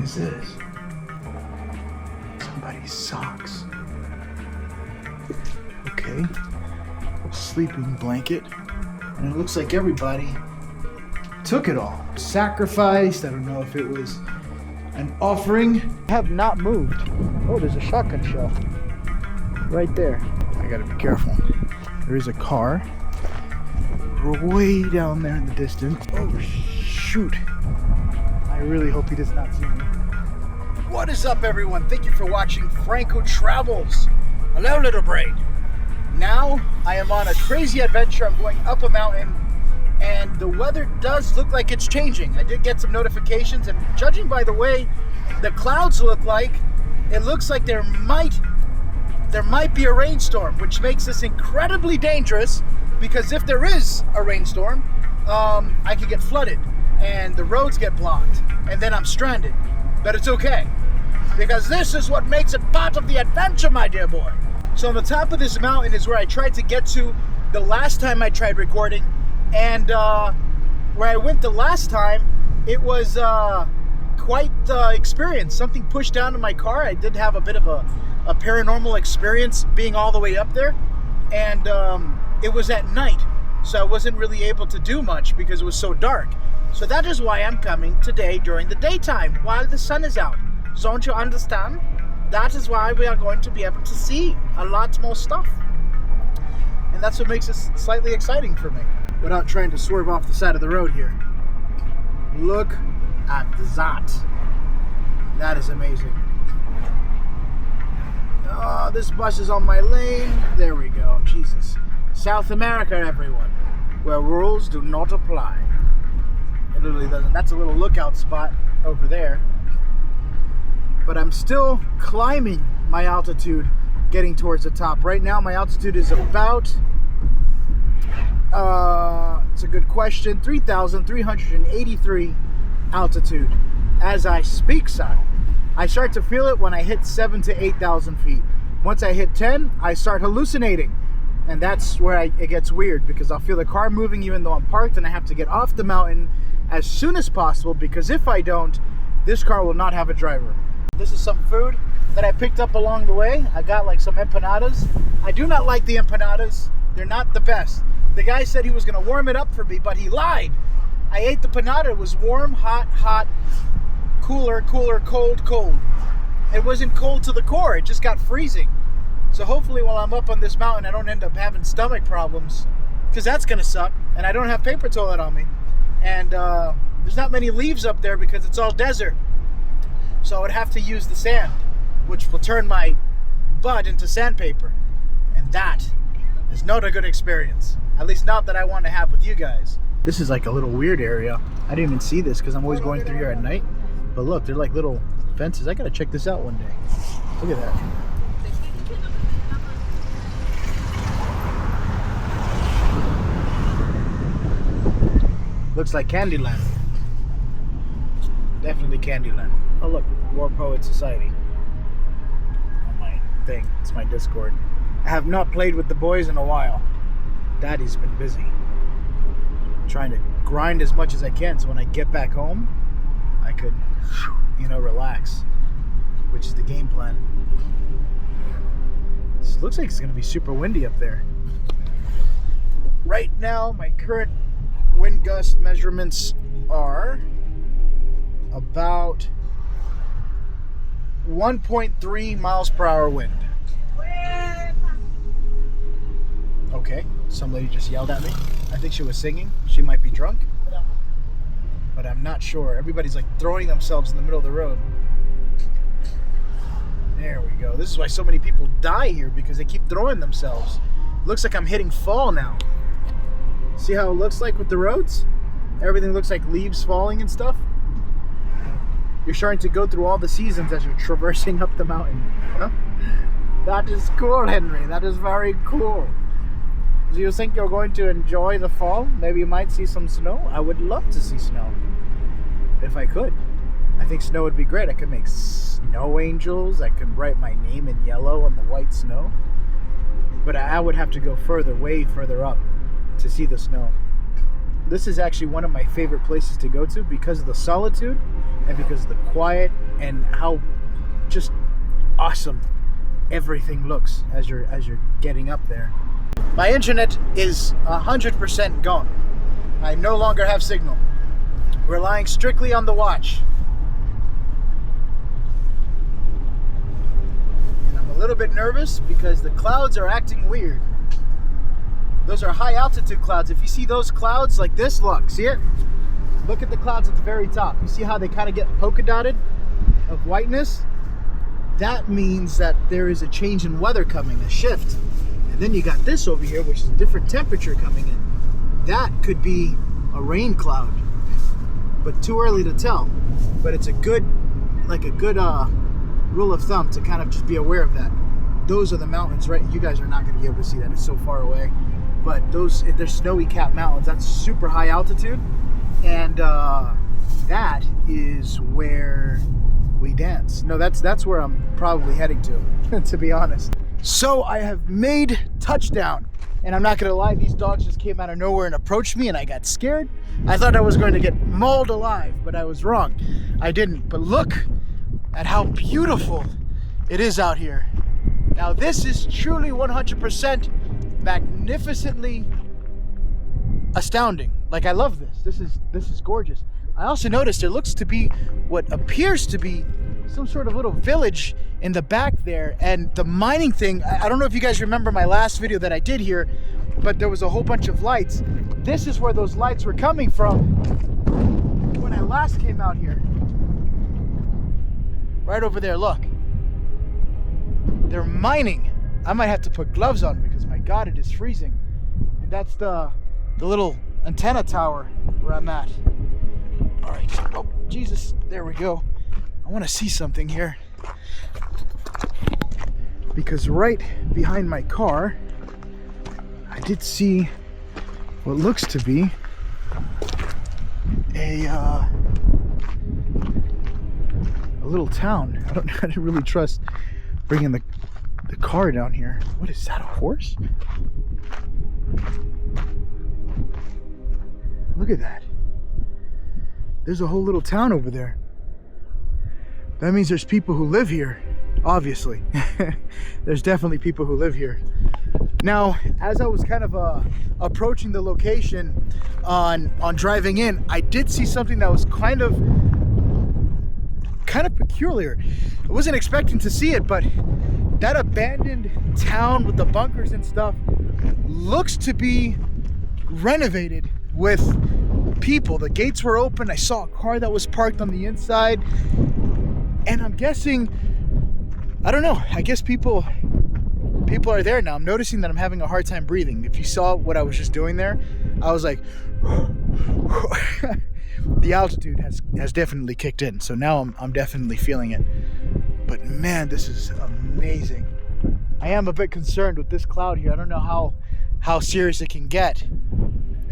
is this? Somebody's socks. Okay. Sleeping blanket. And it looks like everybody took it all. Sacrificed. I don't know if it was an offering. Have not moved. Oh, there's a shotgun shell right there. I gotta be careful. There is a car way down there in the distance. Oh shoot. I really hope he does not see me. What is up, everyone? Thank you for watching Franco Travels. Hello, little brain. Now I am on a crazy adventure. I'm going up a mountain and the weather does look like it's changing. I did get some notifications, and judging by the way the clouds look like, it looks like there might be a rainstorm, which makes this incredibly dangerous, because if there is a rainstorm, I could get flooded and the roads get blocked and then I'm stranded. But it's okay, because this is what makes it part of the adventure, my dear boy. So on the top of this mountain is where I tried to get to the last time I tried recording, and where I went the last time, it was quite the experience. Something pushed down to my car. I did have a bit of a paranormal experience being all the way up there, and it was at night, so I wasn't really able to do much because it was so dark. So that is why I'm coming today during the daytime while the sun is out. Don't you understand? That is why we are going to be able to see a lot more stuff, and that's what makes this slightly exciting for me, without trying to swerve off the side of the road here. Look at that. That is amazing. Oh, this bus is on my lane. There we go. Jesus. South America, everyone, where rules do not apply. It literally doesn't. That's a little lookout spot over there. But I'm still climbing my altitude, getting towards the top. Right now, my altitude is about, it's a good question, 3,383 altitude as I speak, son. I start to feel it when I hit 7,000 to 8,000 feet. Once I hit 10, I start hallucinating. And that's where it gets weird, because I'll feel the car moving even though I'm parked, and I have to get off the mountain as soon as possible, because if I don't, this car will not have a driver. This is some food that I picked up along the way. I got like some empanadas. I do not like the empanadas. They're not the best. The guy said he was going to warm it up for me, but he lied. I ate the panada. It was warm, hot, hot, cooler, cooler, cold, cold. It wasn't cold to the core. It just got freezing. So hopefully while I'm up on this mountain, I don't end up having stomach problems, because that's going to suck. And I don't have paper toilet on me. And there's not many leaves up there because it's all desert. So I would have to use the sand, which will turn my butt into sandpaper. And that is not a good experience. At least not that I want to have with you guys. This is like a little weird area. I didn't even see this because I'm always going through here at night. But look, they're like little fences. I gotta check this out one day. Look at that. Looks like Candyland. Definitely Candyland. Oh look, War Poet Society. On my thing. It's my Discord. I have not played with the boys in a while. Daddy's been busy. I'm trying to grind as much as I can so when I get back home, I could, relax. Which is the game plan. This looks like it's going to be super windy up there. Right now, my current wind gust measurements are about 1.3 miles per hour wind. Okay, some lady just yelled at me. I think she was singing. She might be drunk, but I'm not sure. Everybody's like throwing themselves in the middle of the road. There we go. This is why so many people die here, because they keep throwing themselves. Looks like I'm hitting fall now. See how it looks like with the roads? Everything looks like leaves falling and stuff. You're starting to go through all the seasons as you're traversing up the mountain. Huh? That is cool, Henry. That is very cool. Do you think you're going to enjoy the fall? Maybe you might see some snow? I would love to see snow. If I could. I think snow would be great. I could make snow angels. I could write my name in yellow on the white snow. But I would have to go further, way further up to see the snow. This is actually one of my favorite places to go to because of the solitude and because of the quiet and how just awesome everything looks as you're getting up there. My internet is 100% gone. I no longer have signal. Relying strictly on the watch. And I'm a little bit nervous because the clouds are acting weird. Those are high altitude clouds. If you see those clouds like this, look, see it? Look at the clouds at the very top. You see how they kind of get polka dotted of whiteness? That means that there is a change in weather coming, a shift. And then you got this over here, which is a different temperature coming in. That could be a rain cloud, but too early to tell. But it's a good rule of thumb to kind of just be aware of that. Those are the mountains, right? You guys are not going to be able to see that. It's so far away. But they're snowy capped mountains. That's super high altitude. And that is where we dance. No, that's where I'm probably heading to be honest. So I have made touchdown. And I'm not gonna lie, these dogs just came out of nowhere and approached me and I got scared. I thought I was going to get mauled alive, but I was wrong. I didn't. But look at how beautiful it is out here. Now this is truly 100% magnificently astounding. Like, I love this. This is gorgeous. I also noticed there looks to be what appears to be some sort of little village in the back there. And the mining thing, I don't know if you guys remember my last video that I did here, but there was a whole bunch of lights. This is where those lights were coming from when I last came out here. Right over there, look. They're mining. I might have to put gloves on because my God, it is freezing. And that's the little antenna tower where I'm at. All right, oh, Jesus, there we go. I want to see something here. Because right behind my car, I did see what looks to be a little town. I didn't really trust bringing the car down here. What is that, a horse? Look at that. There's a whole little town over there. That means there's people who live here, obviously. There's definitely people who live here. Now, as I was kind of approaching the location on driving in, I did see something that was kind of peculiar. I wasn't expecting to see it, but that abandoned town with the bunkers and stuff looks to be renovated with people. The gates were open. I saw a car that was parked on the inside. And I'm guessing, I don't know, I guess people are there now. I'm noticing that I'm having a hard time breathing. If you saw what I was just doing there, I was like, the altitude has definitely kicked in. So now I'm definitely feeling it. But man, this is amazing. I am a bit concerned with this cloud here. I don't know how serious it can get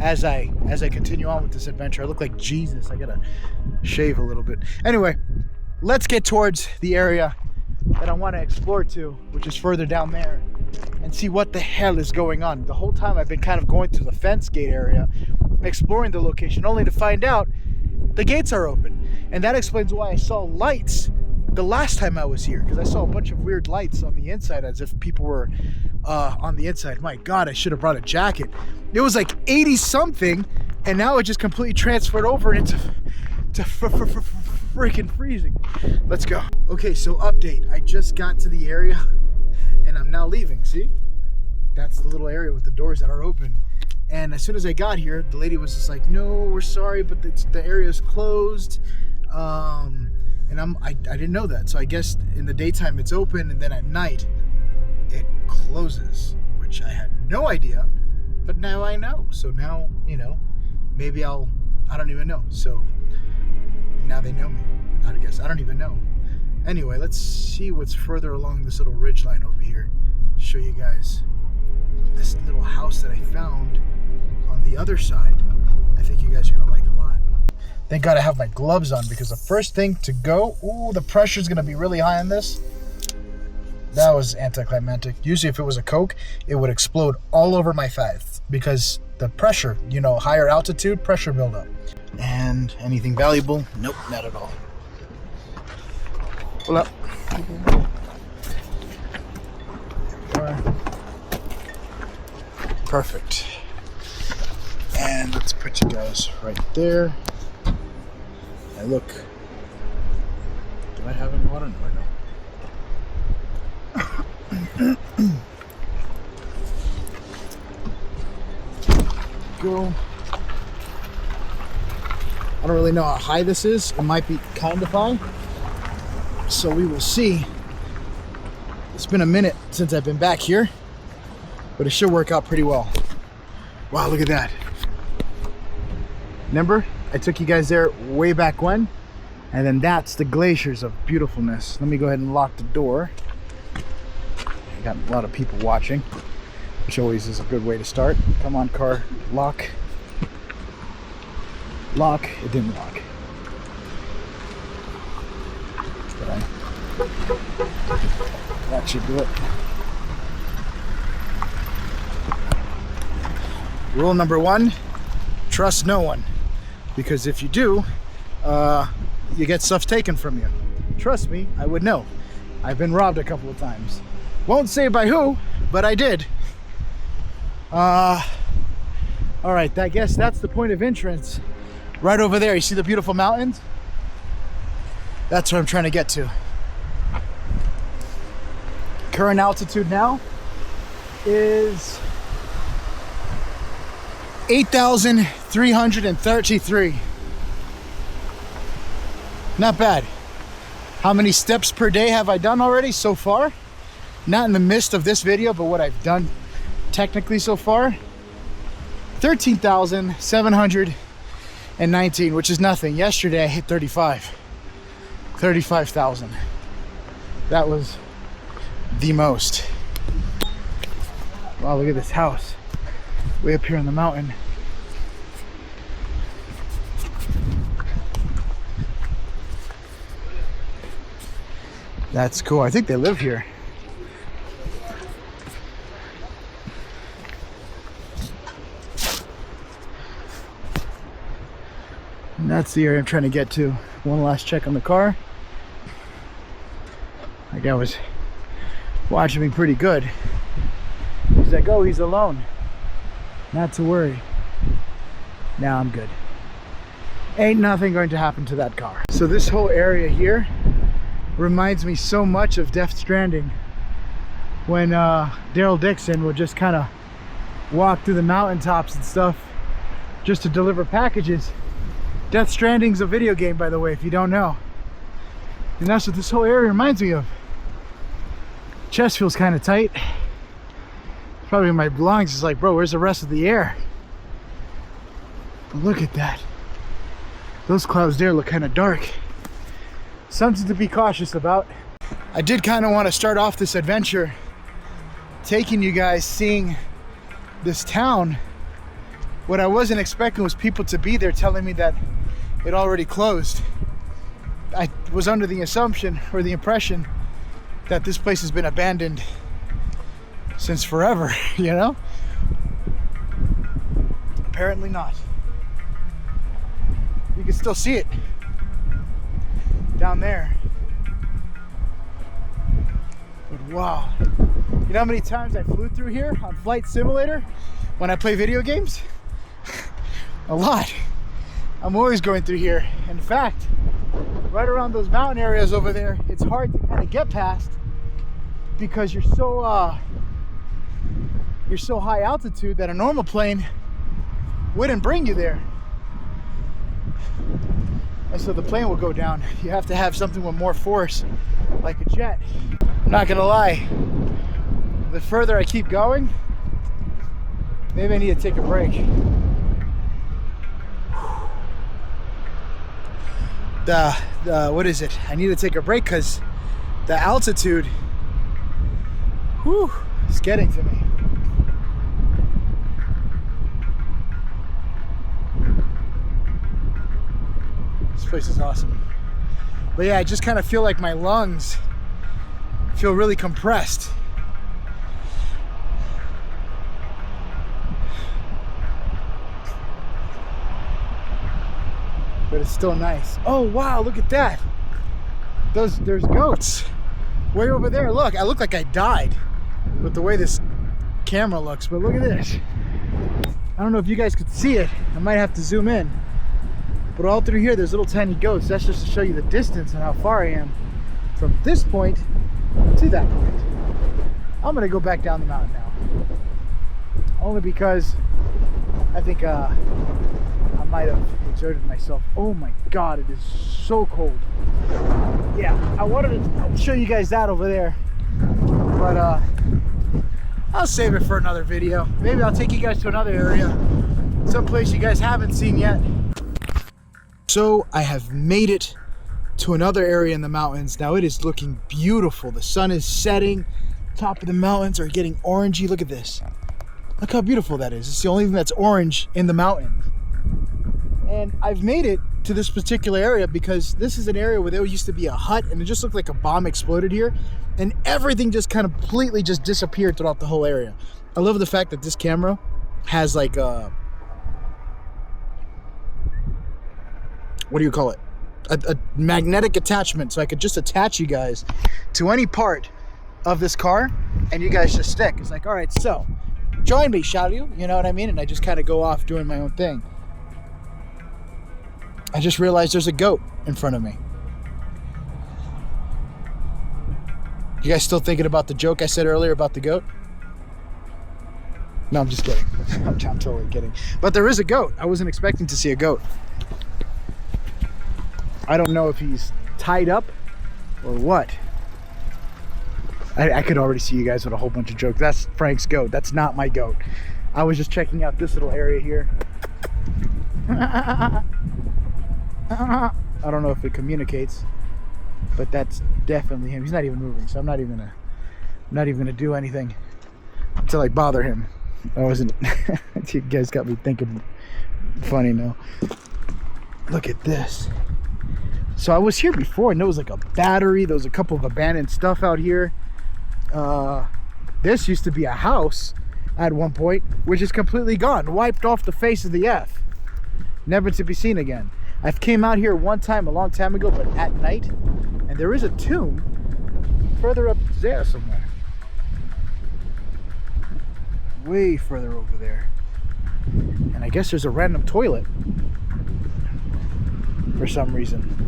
as I continue on with this adventure. I look like Jesus. I gotta shave a little bit. Anyway, let's get towards the area that I want to explore to, which is further down there, and see what the hell is going on. The whole time I've been kind of going through the fence gate area, exploring the location, only to find out the gates are open. And that explains why I saw lights the last time I was here, because I saw a bunch of weird lights on the inside as if people were on the inside. My God, I should have brought a jacket. It was like 80 something, and now it just completely transferred over into freaking freezing. Let's go. Okay, so update. I just got to the area and I'm now leaving. See? That's the little area with the doors that are open. And as soon as I got here, the lady was just like, no, we're sorry, but the area is closed. And I didn't know that. So I guess in the daytime it's open, and then at night it closes, which I had no idea, but now I know. So now, you know, maybe I don't even know. So now they know me, I guess. I don't even know. Anyway, let's see what's further along this little ridge line over here. Show you guys this little house that I found on the other side. I think you guys are gonna like a lot. Thank God I have my gloves on, because the first thing to go, ooh, the pressure's gonna be really high on this. That was anticlimactic. Usually if it was a Coke, it would explode all over my thighs, because the pressure, you know, higher altitude, pressure buildup. And anything valuable? Nope, not at all. Pull up. Perfect. And let's put you guys right there. And look. Do I have any water? No, I don't. Go. I don't really know how high this is. It might be kind of high. So we will see. It's been a minute since I've been back here, but it should work out pretty well. Wow, look at that. Remember, I took you guys there way back when, and then that's the glaciers of beautifulness. Let me go ahead and lock the door. I got a lot of people watching, which always is a good way to start. Come on, car, lock. Lock, it didn't lock. That should do it. Rule number 1, trust no one. Because if you do, you get stuff taken from you. Trust me, I would know. I've been robbed a couple of times. Won't say by who, but I did. All right, I guess that's the point of entrance. Right over there, you see the beautiful mountains? That's what I'm trying to get to. Current altitude now is 8,333. Not bad. How many steps per day have I done already so far? Not in the midst of this video, but what I've done technically so far. 13,719, which is nothing. Yesterday I hit 35,000. That was the most. Wow, look at this house way up here on the mountain. That's cool. I think they live here. And that's the area I'm trying to get to. One last check on the car. That guy was watching me pretty good. He's like, oh, he's alone. Not to worry. Now I'm good. Ain't nothing going to happen to that car. So this whole area here reminds me so much of Death Stranding, when Daryl Dixon would just kind of walk through the mountaintops and stuff just to deliver packages. Death Stranding's a video game, by the way, if you don't know. And that's what this whole area reminds me of. Chest feels kind of tight. Probably in my lungs. It's like, bro, where's the rest of the air? But look at that. Those clouds there look kind of dark. Something to be cautious about. I did kind of want to start off this adventure taking you guys seeing this town. What I wasn't expecting was people to be there telling me that it already closed. I was under the assumption or the impression that this place has been abandoned since forever, you know? Apparently not. You can still see it down there. But wow. You know how many times I flew through here on Flight Simulator when I play video games? A lot. I'm always going through here. In fact, right around those mountain areas over there, it's hard to kind of get past because you're so high altitude that a normal plane wouldn't bring you there. And so the plane will go down. You have to have something with more force, like a jet. I'm not gonna lie, the further I keep going, maybe I need to take a break. What is it? I need to take a break because the altitude, is getting to me. This place is awesome. But yeah, I just kind of feel like my lungs feel really compressed. But it's still nice. Oh wow, look at that. there's goats way over there. Look, I look like I died with the way this camera looks, but look at this. I don't know if you guys could see it. I might have to zoom in. But all through here, there's little tiny goats. That's just to show you the distance and how far I am from this point to that point. I'm gonna go back down the mountain now. Only because I think I might have exerted myself. Oh my God, it is so cold. Yeah, I wanted to show you guys that over there, but I'll save it for another video. Maybe I'll take you guys to another area, someplace you guys haven't seen yet. So I have made it to another area in the mountains. Now it is looking beautiful. The sun is setting. Top of the mountains are getting orangey. Look at this. Look how beautiful that is. It's the only thing that's orange in the mountains. And I've made it to this particular area because this is an area where there used to be a hut and it just looked like a bomb exploded here. And everything just kind of completely just disappeared throughout the whole area. I love the fact that this camera has like a, what do you call it? A magnetic attachment, so I could just attach you guys to any part of this car and you guys just stick. It's like, all right, so join me, shall you? You know what I mean? And I just kind of go off doing my own thing. I just realized there's a goat in front of me. You guys still thinking about the joke I said earlier about the goat? No, I'm just kidding. I'm totally kidding. But there is a goat. I wasn't expecting to see a goat. I don't know if he's tied up or what. I could already see you guys with a whole bunch of jokes. That's Frank's goat. That's not my goat. I was just checking out this little area here. I don't know if it communicates, but that's definitely him. He's not even moving, so I'm not even gonna do anything to like bother him. I wasn't. You guys got me thinking funny now. Look at this. So I was here before and there was like a battery. There was a couple of abandoned stuff out here. This used to be a house at one point, which is completely gone, wiped off the face of the earth, never to be seen again. I've came out here one time a long time ago, but at night, and there is a tomb further up there somewhere, way further over there, and I guess there's a random toilet for some reason.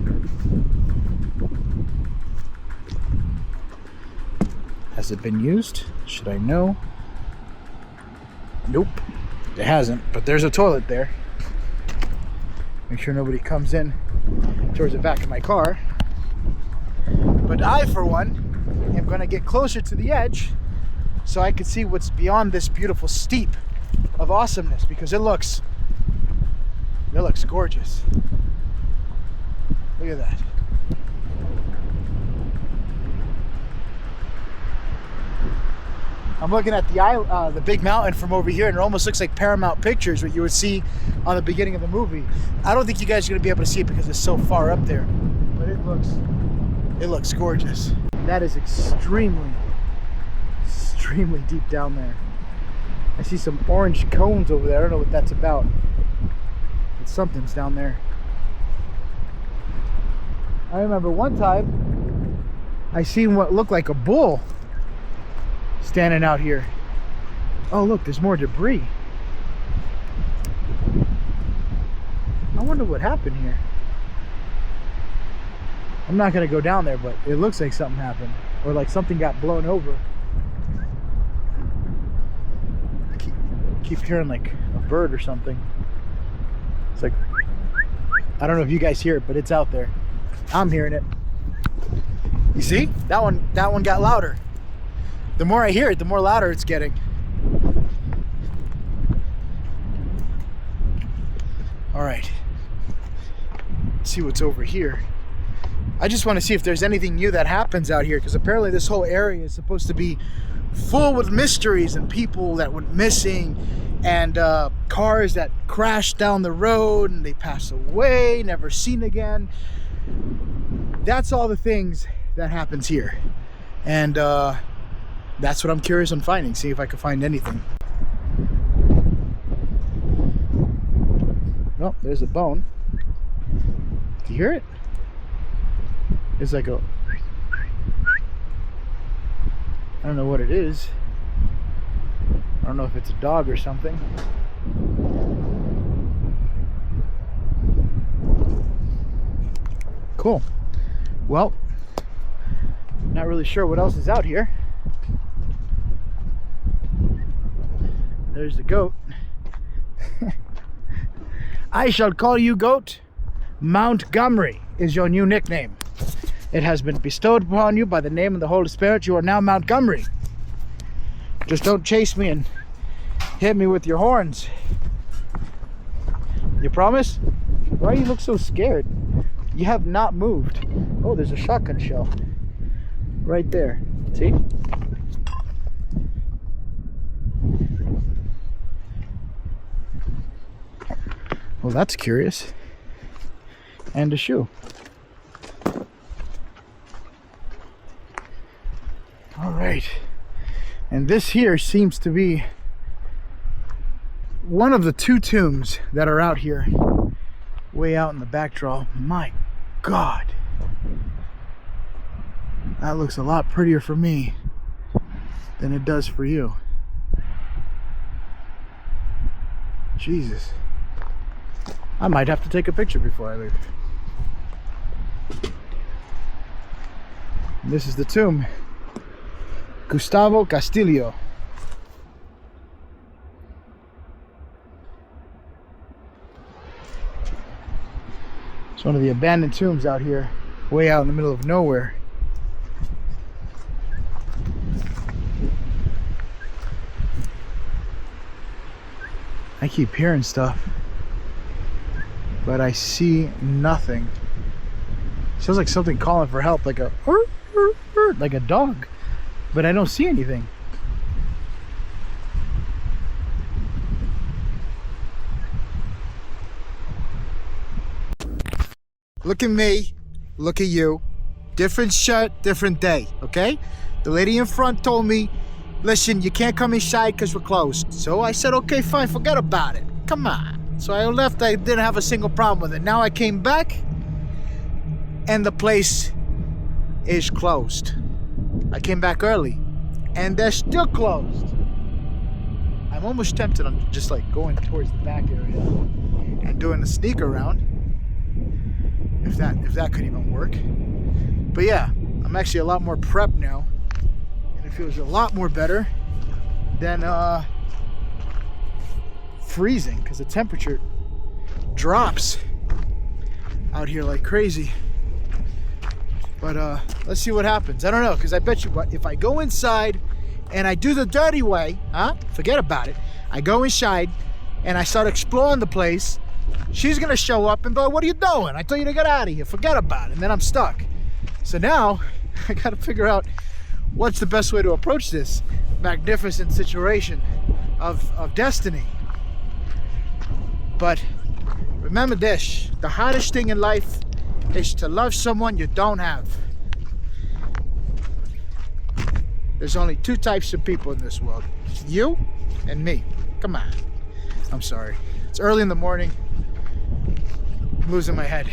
Has it been used? Should I know? Nope, it hasn't, but there's a toilet there. Make sure nobody comes in towards the back of my car. But I, for one, am gonna get closer to the edge so I can see what's beyond this beautiful steep of awesomeness, because it looks gorgeous. Look at that. I'm looking at the big mountain from over here, and it almost looks like Paramount Pictures, what you would see on the beginning of the movie. I don't think you guys are going to be able to see it because it's so far up there, but it looks gorgeous. That is extremely deep down there. I see some orange cones over there. I don't know what that's about, but something's down there. I remember one time I seen what looked like a bull standing out here. Oh look, there's more debris. I wonder what happened here. I'm not gonna go down there, but it looks like something happened, or like something got blown over. I keep hearing like a bird or something. It's like, I don't know if you guys hear it, but it's out there. I'm hearing it. You see? That one got louder. The more I hear it, the more louder it's getting. All right. Let's see what's over here. I just want to see if there's anything new that happens out here, because apparently this whole area is supposed to be full with mysteries and people that went missing, and cars that crashed down the road and they pass away, never seen again. That's all the things that happens here. And that's what I'm curious on finding. See if I can find anything. Oh, there's a bone. Do you hear it? It's like a, I don't know what it is. I don't know if it's a dog or something. Cool. Well, not really sure what else is out here. There's the goat. I shall call you Goat. Montgomery is your new nickname. It has been bestowed upon you by the name of the Holy Spirit. You are now Montgomery. Just don't chase me and hit me with your horns. You promise? Why do you look so scared? You have not moved. Oh, there's a shotgun shell right there. See? Well, that's curious. And a shoe. All right. And this here seems to be one of the two tombs that are out here, way out in the back draw. My God. That looks a lot prettier for me than it does for you. Jesus. I might have to take a picture before I leave. This is the tomb. Gustavo Castillo. It's one of the abandoned tombs out here, way out in the middle of nowhere. I keep hearing stuff, but I see nothing. Sounds like something calling for help, like a dog, but I don't see anything. Look at me, look at you. Different shirt, different day, okay? The lady in front told me, listen, you can't come inside because we're closed. So I said, okay, fine, forget about it. Come on. So I left, I didn't have a single problem with it. Now I came back, and the place is closed. I came back early, and they're still closed. I'm almost tempted on just like going towards the back area and doing a sneak around. If that could even work. But yeah, I'm actually a lot more prepped now, and it feels a lot more better than freezing, because the temperature drops out here like crazy. But let's see what happens. I don't know, because I bet you what, if I go inside and I do the dirty way, forget about it. I go inside and I start exploring the place. She's gonna show up and be like, what are you doing? I told you to get out of here. Forget about it. And then I'm stuck. So now I gotta figure out what's the best way to approach this magnificent situation of destiny. But remember this, the hardest thing in life is to love someone you don't have. There's only two types of people in this world. You and me. Come on. I'm sorry. It's early in the morning. I'm losing my head.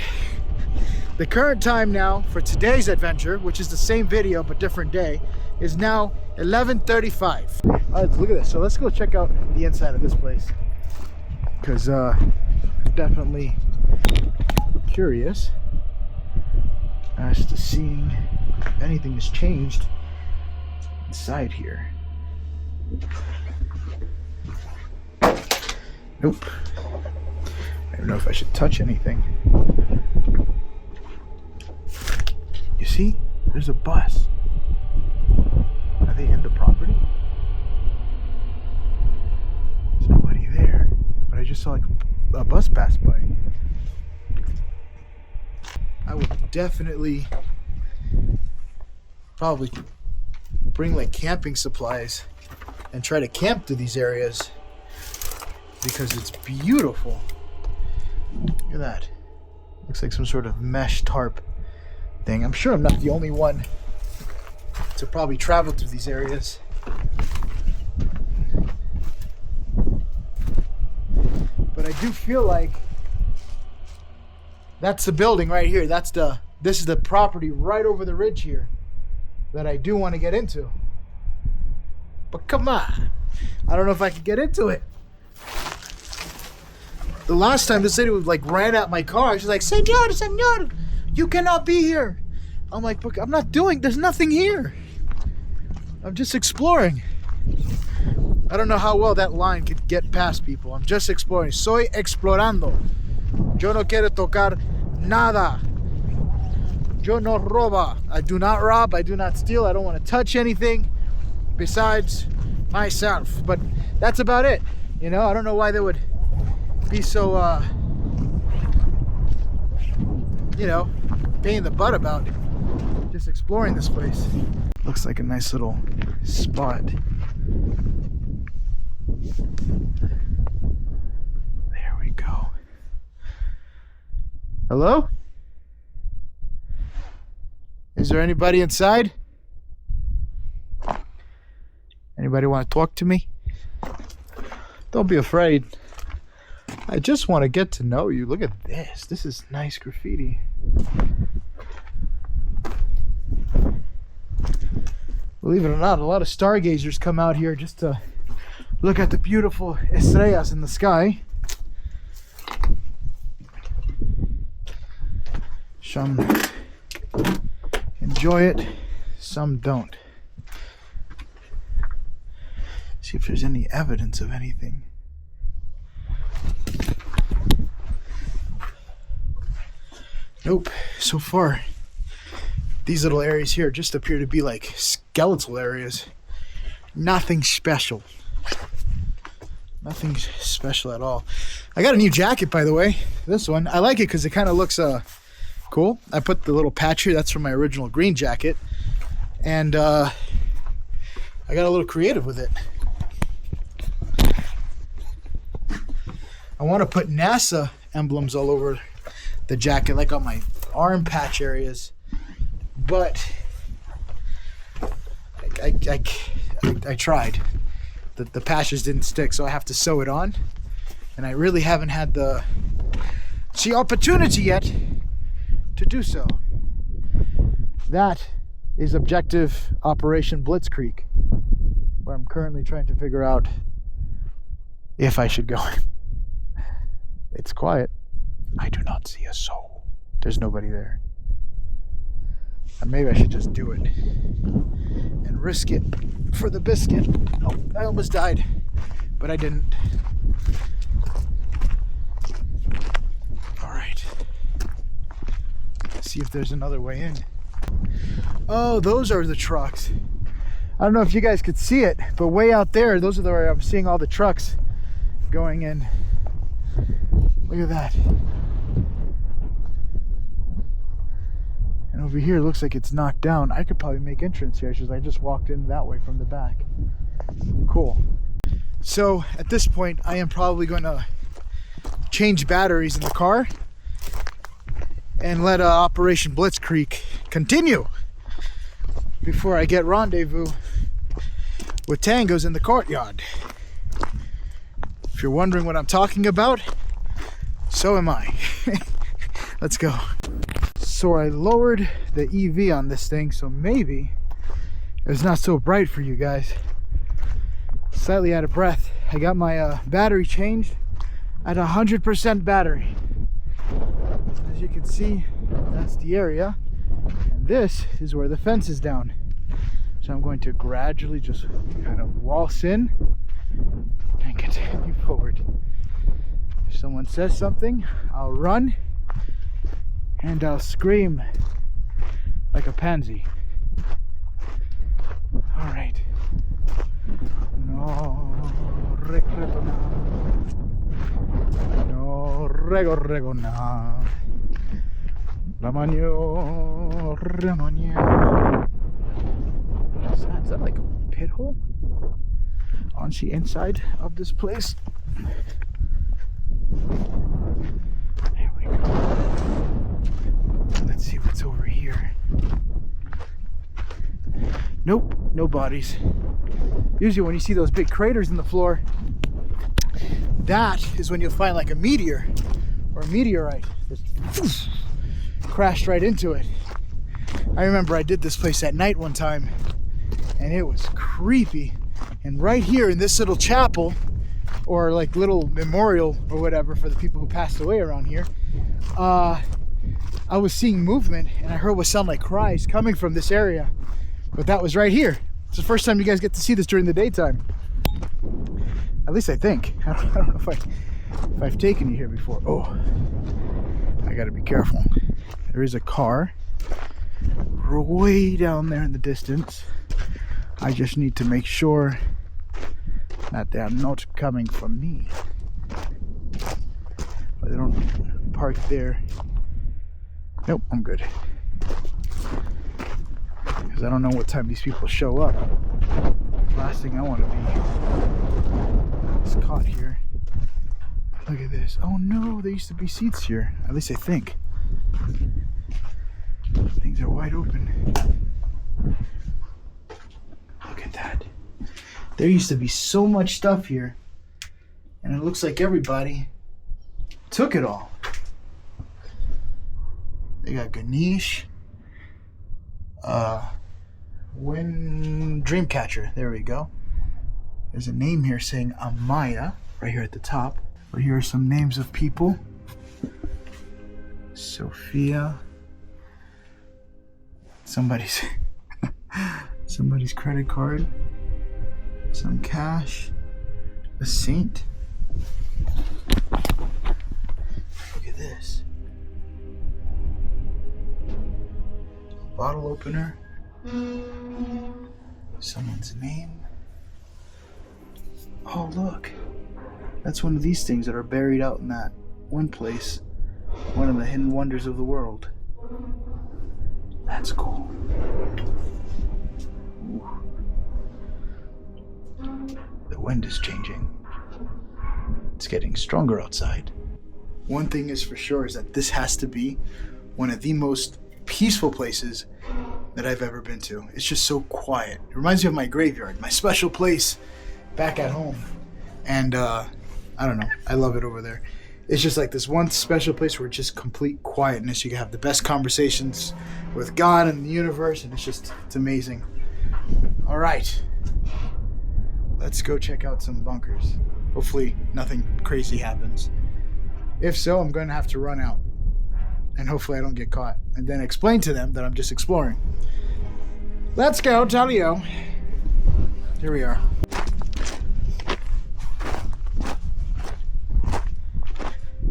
The current time now for today's adventure, which is the same video but different day, is now 11:35. All right, look at this. So let's go check out the inside of this place, because definitely curious as to seeing if anything has changed inside here. Nope. I don't know if I should touch anything. You see? There's a bus. Are they in the property? There's nobody there. But I just saw like a bus pass by. I would definitely probably bring like camping supplies and try to camp through these areas, because it's beautiful. Look at that. Looks like some sort of mesh tarp thing. I'm sure I'm not the only one to probably travel through these areas. But I do feel like that's the building right here. That's the this is the property right over the ridge here that I do want to get into. But come on, I don't know if I could get into it. The last time this lady was like ran at my car. She's like, senor, you cannot be here. I'm like, I'm not doing, there's nothing here. I'm just exploring. I don't know how well that line could get past people. I'm just exploring. Soy explorando. Yo no quiero tocar nada. Yo no roba. I do not rob. I do not steal. I don't want to touch anything besides myself. But that's about it. You know, I don't know why they would be so, you know, pain in the butt about just exploring this place. Looks like a nice little spot. There we go. Hello? Is there anybody inside? Anybody want to talk to me? Don't be afraid. I just want to get to know you. Look at this. This is nice graffiti. Believe it or not, a lot of stargazers come out here just to look at the beautiful estrellas in the sky. Some enjoy it, some don't. See if there's any evidence of anything. Nope, so far these little areas here just appear to be like skeletal areas. Nothing special. Nothing special at all. I got a new jacket, by the way. This one, I like it because it kind of looks cool. I put the little patch here, that's from my original green jacket, and I got a little creative with it. I want to put NASA emblems all over the jacket, like on my arm patch areas, but I tried. The patches didn't stick, so I have to sew it on, and I really haven't had the opportunity yet to do so. That is Objective Operation Blitzkrieg, where I'm currently trying to figure out if I should go. It's quiet. I do not see a soul. There's nobody there. And maybe I should just do it and risk it for the biscuit. Oh, I almost died, but I didn't. All right. Let's see if there's another way in. Oh, those are the trucks. I don't know if you guys could see it, but way out there, those are where I'm seeing all the trucks going in. Look at that. And over here, it looks like it's knocked down. I could probably make entrance here, because I just walked in that way from the back. Cool. So at this point, I am probably going to change batteries in the car and let Operation Blitzkrieg continue before I get rendezvous with tangos in the courtyard. If you're wondering what I'm talking about, so am I. Let's go. So I lowered the EV on this thing, so maybe it's not so bright for you guys. Slightly out of breath. I got my battery changed at 100% battery. As you can see, that's the area, and this is where the fence is down. So I'm going to gradually just kind of waltz in and continue forward. If someone says something, I'll run and I'll scream like a pansy. All right. No regreto nada. No rego nada. Ramonio. Is that like a pit hole on the inside of this place? There we go. Let's see what's over here. Nope, no bodies. Usually when you see those big craters in the floor, that is when you'll find like a meteor or a meteorite. crashed right into it. I remember I did this place at night one time, and it was creepy. And right here in this little chapel, or like little memorial or whatever for the people who passed away around here, I was seeing movement, and I heard what sounded like cries coming from this area. But that was right here. It's the first time you guys get to see this during the daytime. At least I think. I don't know if I've taken you here before. Oh, I gotta be careful. There is a car way down there in the distance. I just need to make sure that they're not coming from me. But they don't park there. Nope, I'm good. Because I don't know what time these people show up. Last thing I want to be is caught here. Look at this. Oh no, there used to be seats here. At least I think. Things are wide open. Look at that. There used to be so much stuff here, and it looks like everybody took it all. They got Ganesh, Dreamcatcher. There we go. There's a name here saying Amaya right here at the top. But here are some names of people. Sophia. Somebody's credit card. Some cash. A saint. Look at this. A bottle opener. Someone's name. Oh look. That's one of these things that are buried out in that one place. One of the hidden wonders of the world. That's cool. Ooh. The wind is changing. It's getting stronger outside. One thing is for sure is that this has to be one of the most peaceful places that I've ever been to. It's just so quiet. It reminds me of my graveyard, my special place back at home. And I don't know, I love it over there. It's just like this one special place where it's just complete quietness. You can have the best conversations with God and the universe, and it's amazing. All right, let's go check out some bunkers. Hopefully nothing crazy happens. If so, I'm going to have to run out, and hopefully I don't get caught, and then explain to them that I'm just exploring. Let's go, Talio. Here we are.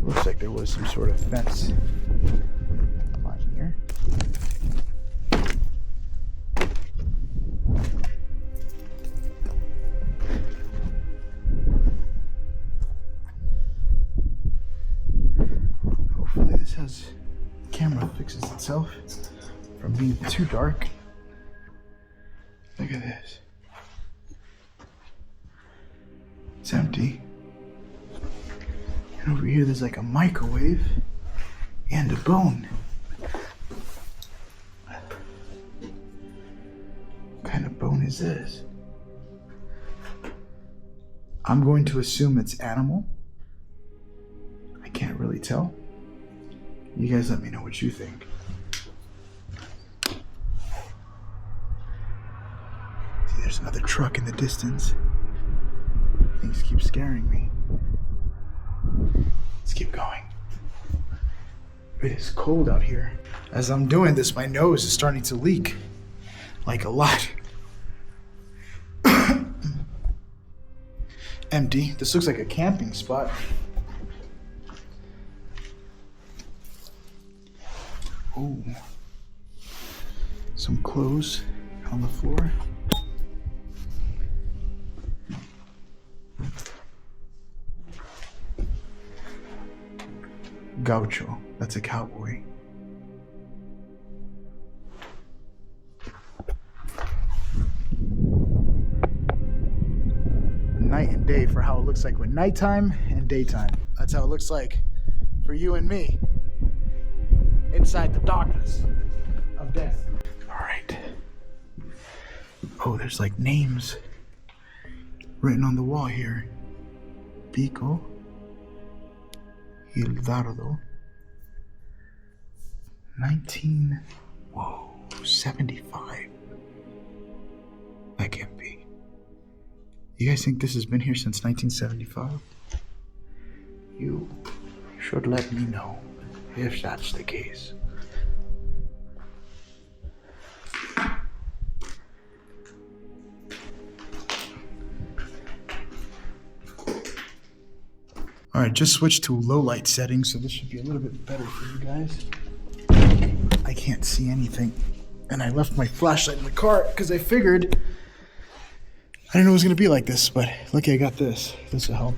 Looks like there was some sort of fence on here. Hopefully this camera fixes itself from being too dark. Look at this. It's empty. And over here there's like a microwave and a bone. What kind of bone is this? I'm going to assume it's animal. I can't really tell. You guys let me know what you think. See, there's another truck in the distance. Things keep scaring me. Let's keep going. It is cold out here. As I'm doing this, my nose is starting to leak. Like a lot. Empty. This looks like a camping spot. Ooh. Some clothes on the floor. Gaucho. That's a cowboy. Night and day for how it looks like with nighttime and daytime. That's how it looks like for you and me inside the darkness of death. All right. Oh, there's like names written on the wall here. Pico. Hildardo, 75. That can't be. You guys think this has been here since 1975? You should let me know if that's the case. Alright, just switched to low light settings, so this should be a little bit better for you guys. I can't see anything. And I left my flashlight in the car because I figured I didn't know it was going to be like this, but lucky I got this. This will help.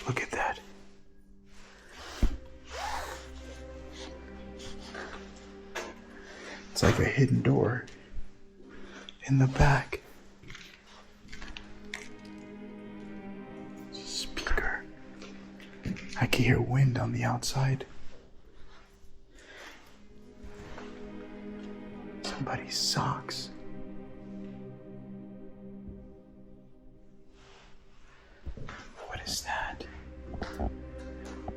Look at that. It's like a hidden door in the back. Speaker. I can hear wind on the outside. Somebody's socks. What is that?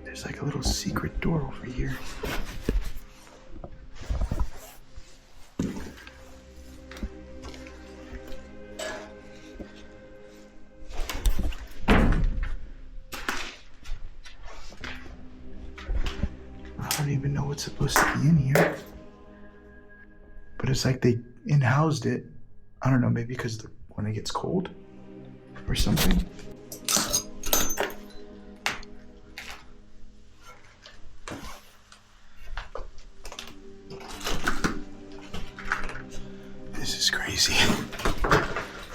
There's like a little secret door over here. I don't even know what's supposed to be in here. But it's like they in-housed it. I don't know, maybe because when it gets cold or something. This is crazy.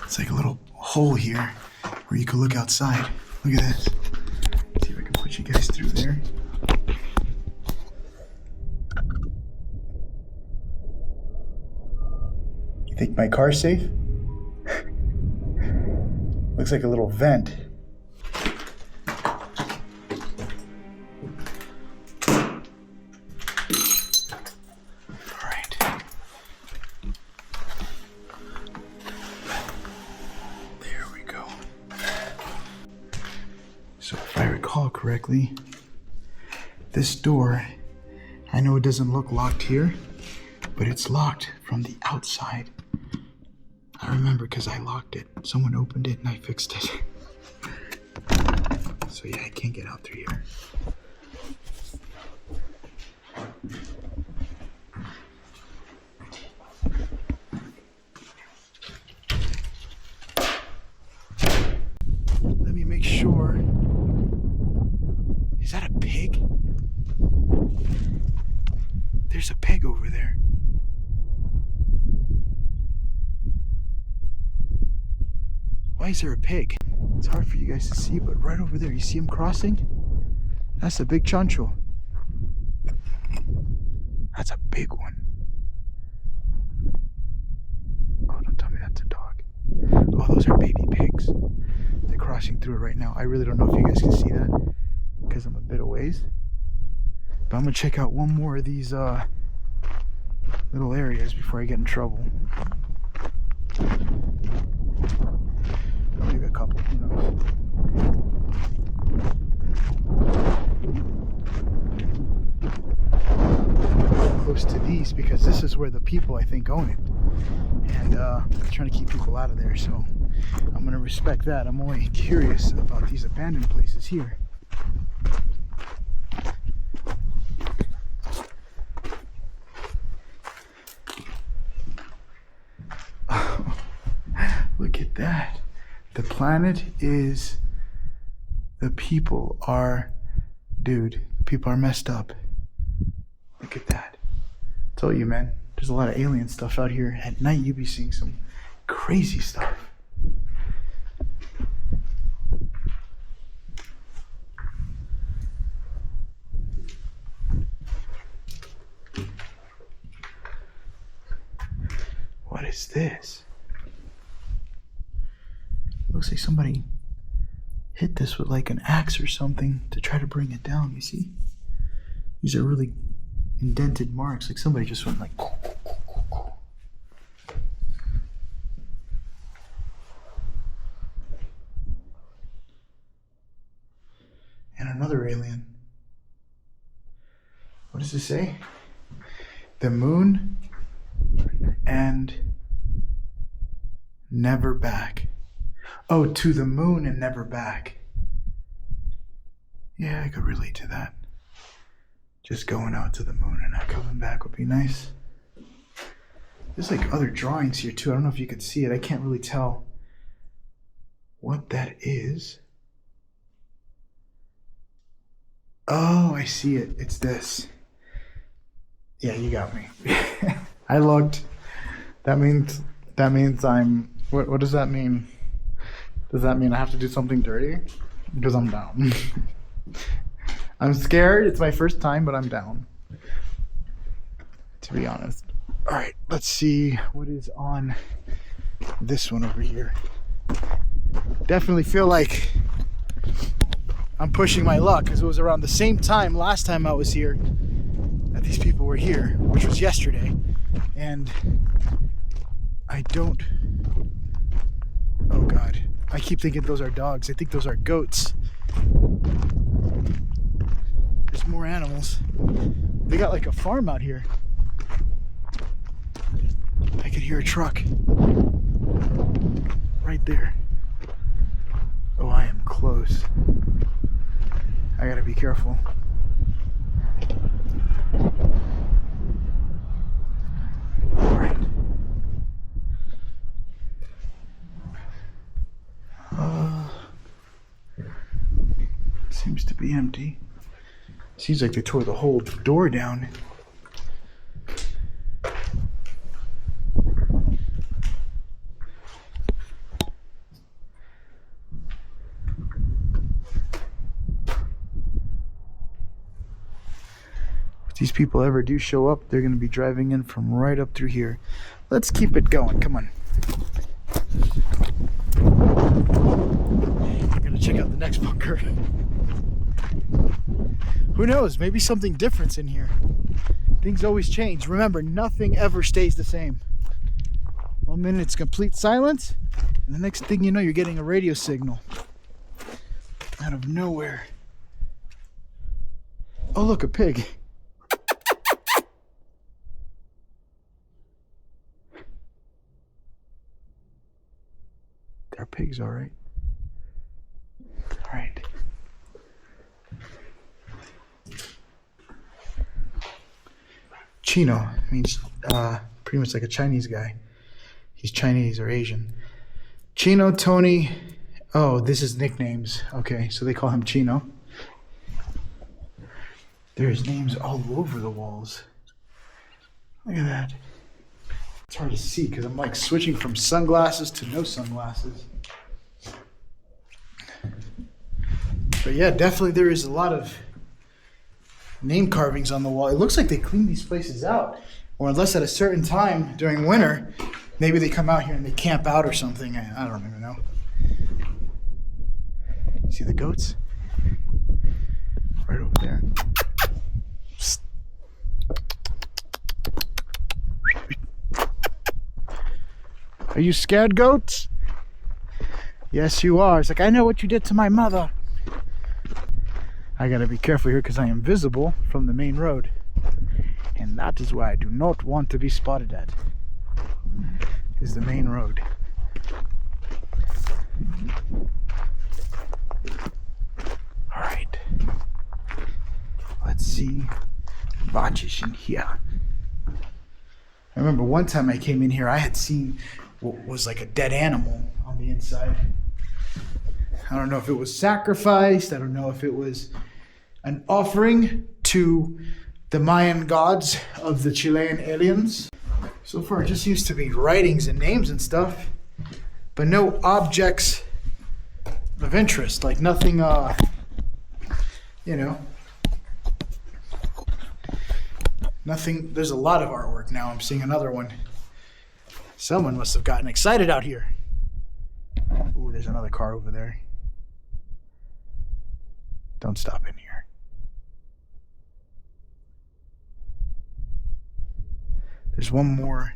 It's like a little hole here where you can look outside. Look at this. See if I can put you guys through there. Think my car's safe? Looks like a little vent. Alright. There we go. So if I recall correctly, this door, I know it doesn't look locked here, but it's locked from the outside. I remember because I locked it. Someone opened it and I fixed it. So yeah, I can't get out through here. Let me make sure. Is that a pig? There's a pig over there. Why is there a pig? It's hard for you guys to see, but right over there, you see him crossing? That's a big chancho. That's a big one. Oh, don't tell me that's a dog. Oh, those are baby pigs. They're crossing through it right now. I really don't know if you guys can see that because I'm a bit a ways. But I'm gonna check out one more of these little areas before I get in trouble. Maybe a couple, who knows. Close to these because this is where the people I think own it. And I'm trying to keep people out of there, so I'm gonna respect that. I'm only curious about these abandoned places here. Look at that. The planet is, the people are, dude, the people are messed up. Look at that. I told you, man, there's a lot of alien stuff out here. At night, you'd be seeing some crazy stuff. What is this? Looks like somebody hit this with like an axe or something to try to bring it down, you see? These are really indented marks, like somebody just went like... And another alien. what does it say? The moon and never back. Oh, to the moon and never back. Yeah, I could relate to that. Just going out to the moon and not coming back would be nice. There's like other drawings here too. I don't know if you could see it. I can't really tell what that is. Oh, I see it. It's this. Yeah, you got me. I looked. That means I'm... What does that mean? Does that mean I have to do something dirty? Because I'm down. I'm scared. It's my first time, but I'm down. To be honest. All right, let's see what is on this one over here. Definitely feel like I'm pushing my luck because it was around the same time last time I was here that these people were here, which was yesterday. And I don't... Oh God. I keep thinking those are dogs. I think those are goats. There's more animals. They got like a farm out here. I could hear a truck right there. Oh, I am close. I gotta be careful. All right. Seems to be empty. Seems like they tore the whole door down. If these people ever do show up, they're going to be driving in from right up through here. Let's keep it going. Come on. I'm going to check out the next bunker. Who knows? Maybe something different's in here. Things always change. Remember, nothing ever stays the same. 1 minute it's complete silence, and the next thing you know, you're getting a radio signal out of nowhere. Oh, look, a pig. They're pigs, all right. All right. Chino means pretty much like a Chinese guy. He's Chinese or Asian. Chino, Tony. Oh, this is nicknames. Okay, so they call him Chino. There's names all over the walls. Look at that. It's hard to see because I'm like switching from sunglasses to no sunglasses. But yeah, definitely there is a lot of name carvings on the wall. It looks like they clean these places out, or unless at a certain time during winter, maybe they come out here and they camp out or something. I don't even know. See the goats? Right over there. Psst. Are you scared, goats? Yes, you are. It's like, I know what you did to my mother. I gotta be careful here because I am visible from the main road. And that is why I do not want to be spotted at. Is the main road. Alright. Let's see what is in here. I remember one time I came in here, I had seen what was like a dead animal on the inside. I don't know if it was sacrificed. I don't know if it was an offering to the Mayan gods of the Chilean aliens. So far, it just seems to be writings and names and stuff, but no objects of interest, like nothing, you know, nothing. There's a lot of artwork now. I'm seeing another one. Someone must have gotten excited out here. Ooh, there's another car over there. Don't stop in here. There's one more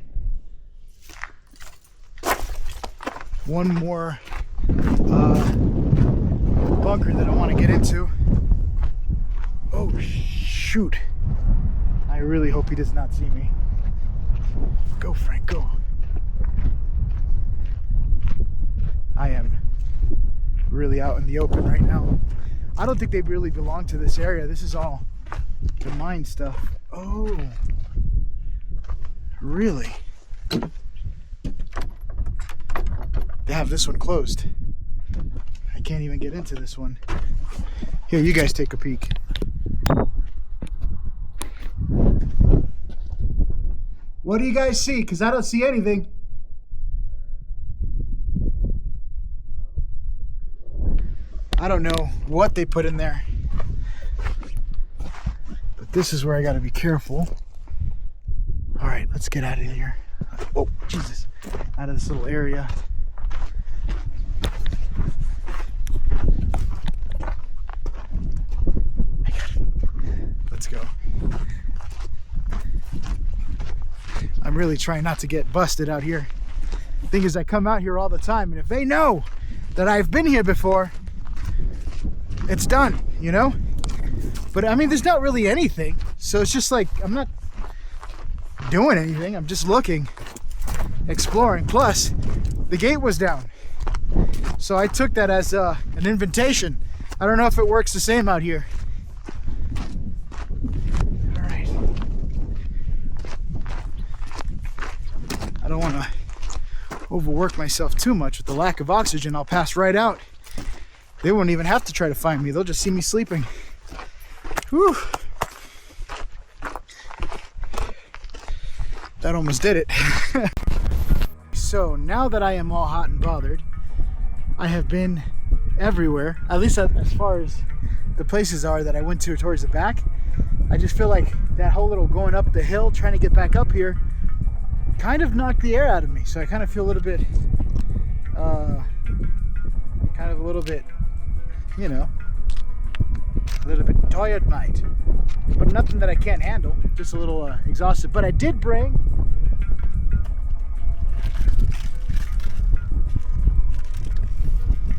bunker that I want to get into. Oh shoot. I really hope he does not see me. Go, Frank, go. I am really out in the open right now. I don't think they really belong to this area. This is all the mine stuff. Oh, really? They have this one closed. I can't even get into this one. Here, you guys take a peek. What do you guys see? Because I don't see anything. I don't know what they put in there. But this is where I got to be careful. All right, let's get out of here. Oh, Jesus. Out of this little area. Let's go. I'm really trying not to get busted out here. The thing is, I come out here all the time, and if they know that I've been here before, it's done, you know? But I mean, there's not really anything. So it's just like, I'm not doing anything. I'm just looking, exploring. Plus, the gate was down. So I took that as an invitation. I don't know if it works the same out here. All right. I don't want to overwork myself too much with the lack of oxygen. I'll pass right out. They won't even have to try to find me. They'll just see me sleeping. Whew. That almost did it. So now that I am all hot and bothered, I have been everywhere, at least as far as the places are that I went to towards the back. I just feel like that whole little going up the hill, trying to get back up here, kind of knocked the air out of me. So I kind of feel a little bit, you know, a little bit tired, mate. But nothing that I can't handle, just a little exhausted. But I did bring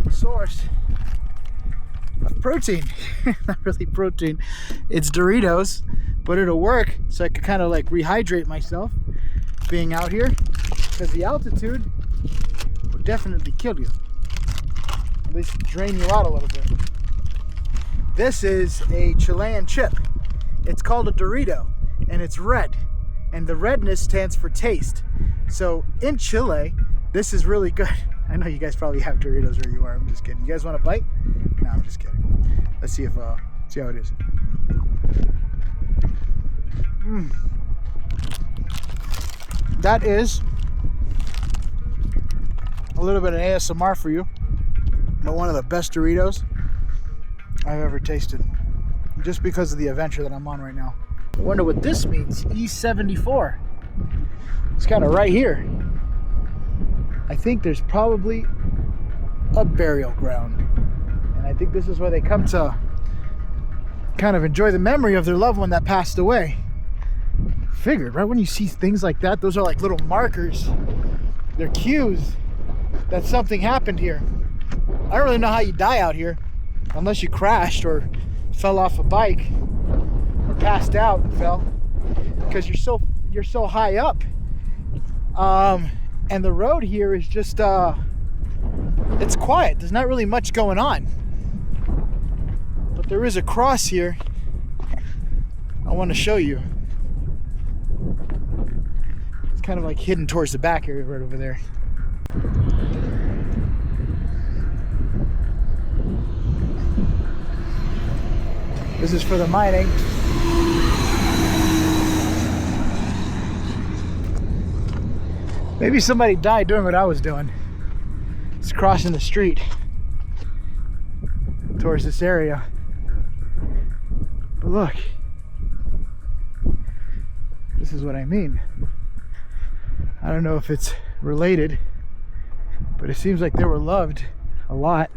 a source of protein. Not really protein, it's Doritos, but it'll work so I could kind of like rehydrate myself being out here, because the altitude will definitely kill you. At least drain you out a little bit. This is a Chilean chip. It's called a Dorito, and it's red, and the redness stands for taste. So in Chile, this is really good. I know you guys probably have Doritos where you are. I'm just kidding. You guys want a bite? No, I'm just kidding. Let's see see how it is. That is a little bit of ASMR for you, but one of the best Doritos I've ever tasted, just because of the adventure that I'm on right now. I wonder what this means. E74. It's kind of right here. I think there's probably a burial ground, and I think this is where they come to kind of enjoy the memory of their loved one that passed away. Figured, right? When you see things like that, those are like little markers. They're cues that something happened here. I don't really know how you die out here, unless you crashed or fell off a bike or passed out and fell, because you're so high up. And the road here is just it's quiet. There's not really much going on, but there is a cross here I want to show you. It's kind of like hidden towards the back area right over there. This is for the mining. Maybe somebody died doing what I was doing. It's crossing the street towards this area. But look, this is what I mean. I don't know if it's related, but it seems like they were loved a lot.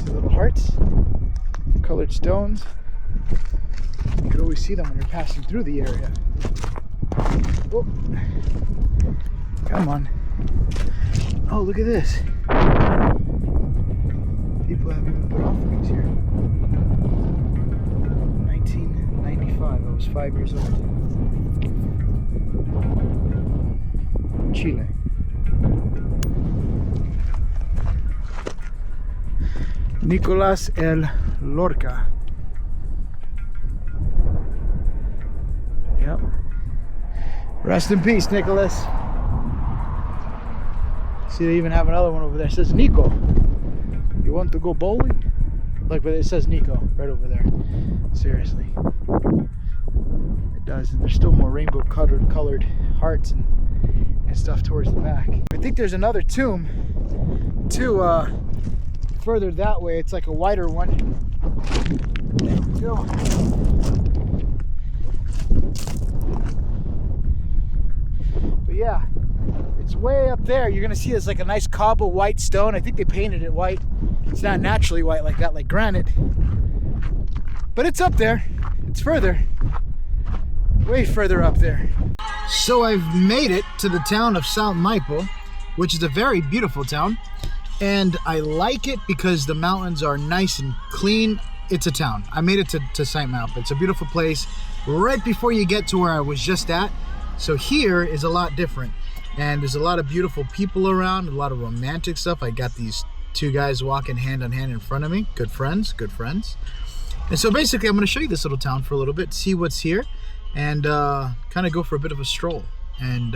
Little hearts, colored stones. You could always see them when you're passing through the area. Oh, come on. Oh, look at this. People have even put offerings here. 19 almost 5 years old. Chile. Nicolas El Lorca. Yep. Rest in peace, Nicholas. See, they even have another one over there. It says Nico. You want to go bowling? Look, but it says Nico right over there. Seriously. It does. And there's still more rainbow colored hearts and stuff towards the back. I think there's another tomb too, further that way. It's like a wider one. There we go. But yeah, it's way up there. You're gonna see it's like a nice cobble white stone. I think they painted it white. It's not naturally white like that, like granite. But it's up there. It's further. Way further up there. So I've made it to the town of São Maipo, which is a very beautiful town. And I like it because the mountains are nice and clean. It's a town. I made it to São Maipo. It's a beautiful place right before you get to where I was just at. So here is a lot different. And there's a lot of beautiful people around, a lot of romantic stuff. I got these two guys walking hand in hand in front of me. Good friends, good friends. And so basically I'm going to show you this little town for a little bit, see what's here, and kind of go for a bit of a stroll and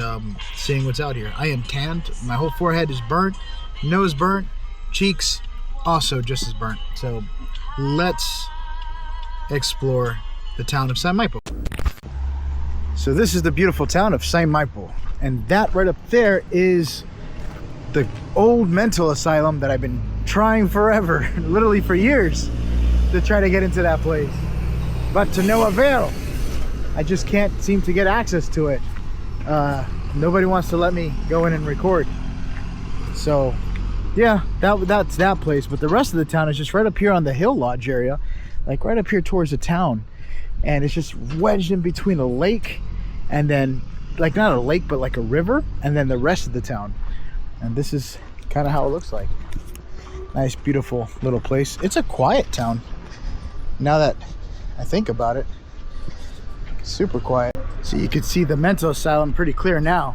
seeing what's out here. I am tanned. My whole forehead is burnt, nose burnt, cheeks also just as burnt. So let's explore the town of São Maipo. So this is the beautiful town of São Maipo, and that right up there is the old mental asylum that I've been trying forever, literally for years, to try to get into that place, but to no avail. I just can't seem to get access to it. Nobody wants to let me go in and record. So yeah, that's that place. But the rest of the town is just right up here on the hill lodge area, like right up here towards the town, and it's just wedged in between a lake and then, like, not a lake but like a river, and then the rest of the town. And this is kind of how it looks like. Nice, beautiful little place. It's a quiet town now that I think about it. Super quiet. So you can see the mental asylum pretty clear now.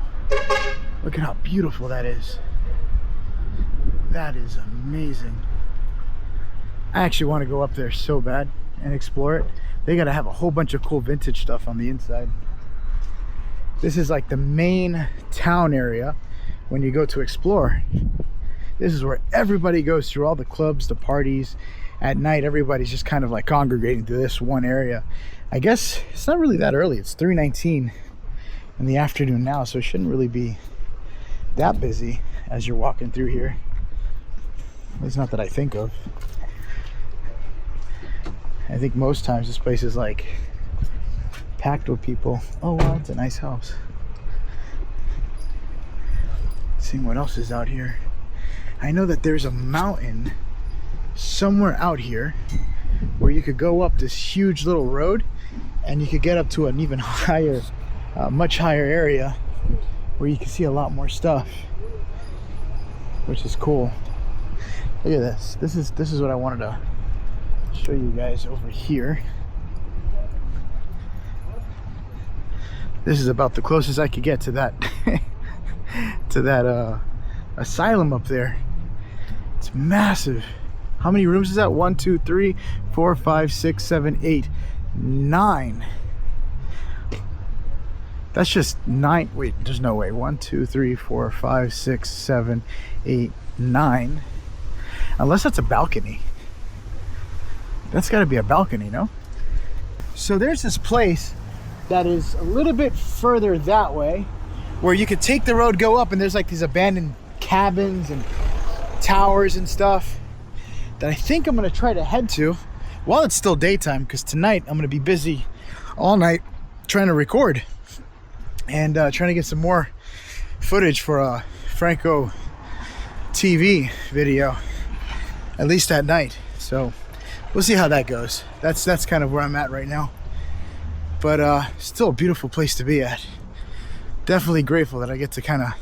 Look at how beautiful that is. That is amazing. I actually want to go up there so bad and explore it. They gotta have a whole bunch of cool vintage stuff on the inside. This is like the main town area when you go to explore. This is where everybody goes through, all the clubs, the parties. At night, everybody's just kind of like congregating to this one area. I guess it's not really that early. It's 3:19 in the afternoon now, so it shouldn't really be that busy as you're walking through here. At least not that I think of. I think most times this place is like packed with people. Oh wow, it's a nice house. Seeing what else is out here. I know that there's a mountain somewhere out here where you could go up this huge little road and you could get up to an even higher, much higher area where you can see a lot more stuff, which is cool. Look at this. This is what I wanted to show you guys over here. This is about the closest I could get to that to that asylum up there. It's massive. How many rooms is that? 1, 2, 3, 4, 5, 6, 7, 8, 9. That's just 9. Wait, there's no way. 1, 2, 3, 4, 5, 6, 7, 8, 9. Unless that's a balcony. That's got to be a balcony, no? So there's this place that is a little bit further that way where you could take the road, go up, and there's like these abandoned cabins and towers and stuff that I think I'm going to try to head to while it's still daytime, because tonight I'm going to be busy all night trying to record and trying to get some more footage for a Franco TV video, at least at night. So we'll see how that goes. That's kind of where I'm at right now, but still a beautiful place to be at. Definitely grateful that I get to kind of